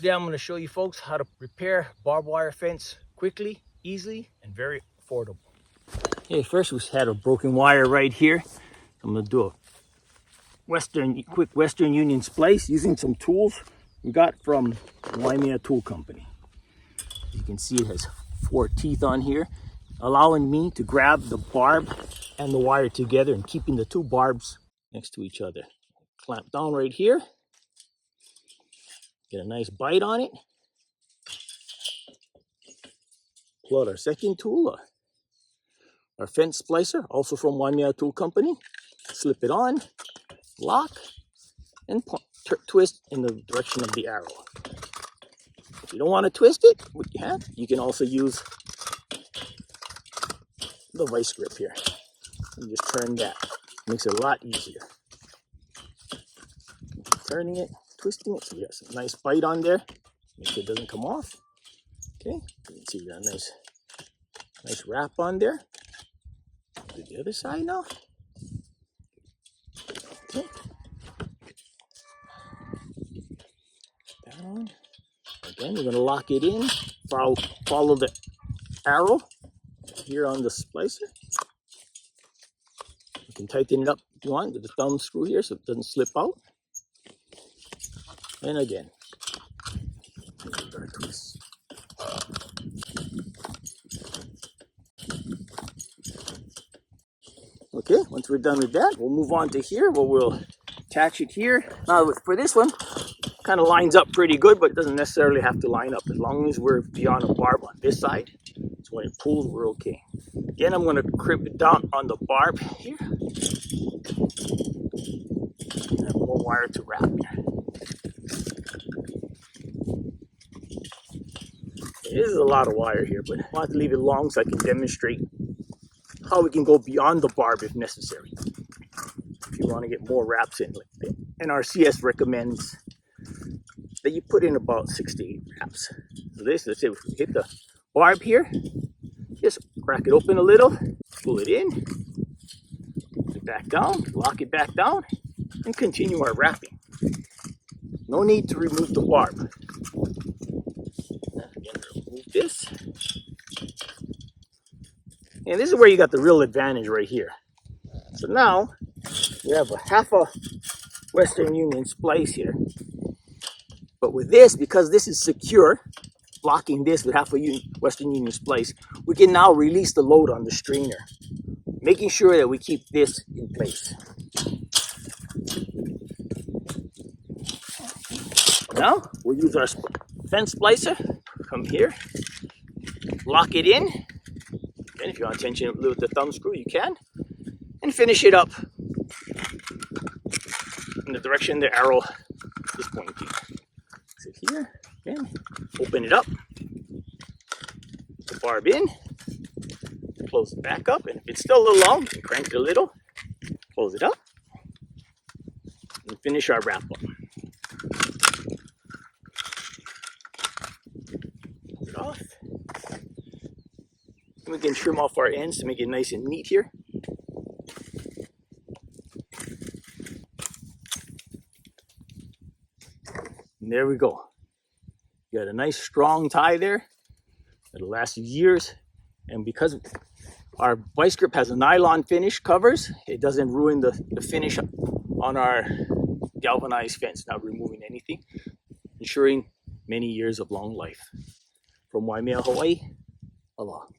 Today I'm going to show you folks how to repair barbed wire fence quickly, easily, and very affordable. Okay, first we had a broken wire right here. I'm going to do a quick Western Union splice using some tools we got from Waimea Tool Company. You can see it has 4 teeth on here, allowing me to grab the barb and the wire together and keeping the 2 barbs next to each other. Clamp down right here. Get a nice bite on it. Pull out our second tool, our fence splicer, also from Waimea Tool Company. Slip it on, lock, and twist in the direction of the arrow. If you don't want to twist it with your hand, you can also use the vice grip here. And just turn that. Makes it a lot easier. Turning it, twisting it, so you got some nice bite on there. Make sure it doesn't come off. Okay, you can see you got a nice wrap on there. Do the other side now. Okay. That on. Again, we're going to lock it in. Follow the arrow here on the splicer. You can tighten it up if you want with the thumb screw here so it doesn't slip out. And again, twist. Okay, once we're done with that, we'll move on to here where we'll attach it here. Now for this one, kind of lines up pretty good, but it doesn't necessarily have to line up. As long as we're beyond a barb on this side, so when it pulls, we're okay. Again, I'm going to crimp it down on the barb here. And have more wire to wrap here. This is a lot of wire here, but I want to leave it long so I can demonstrate how we can go beyond the barb if necessary. If you want to get more wraps in. And our CS recommends that you put in about 6 to 8 wraps. So let's say if we hit the barb here, just crack it open a little, pull it in, put it back down, lock it back down, and continue our wrapping. No need to remove the barb. Again, remove this. And this is where you got the real advantage right here. So now we have a half a Western Union splice here. But with this, because this is secure, blocking this with half a Western Union splice, we can now release the load on the strainer, making sure that we keep this in place. Now we'll use our fence splicer. Come here, lock it in. And if you want to tension it with the thumb screw, you can, and finish it up in the direction the arrow is pointing. So here, again, open it up, put the barb in, close it back up, and if it's still a little long, you can crank it a little, close it up, and finish our wrap up. Pull it off. And we can trim off our ends to make it nice and neat here. And there we go. You got a nice strong tie there. It'll last you years. And because our vice grip has a nylon finish covers, it doesn't ruin the finish on our galvanized fence, not removing anything, ensuring many years of long life. From Waimea, Hawaii, aloha.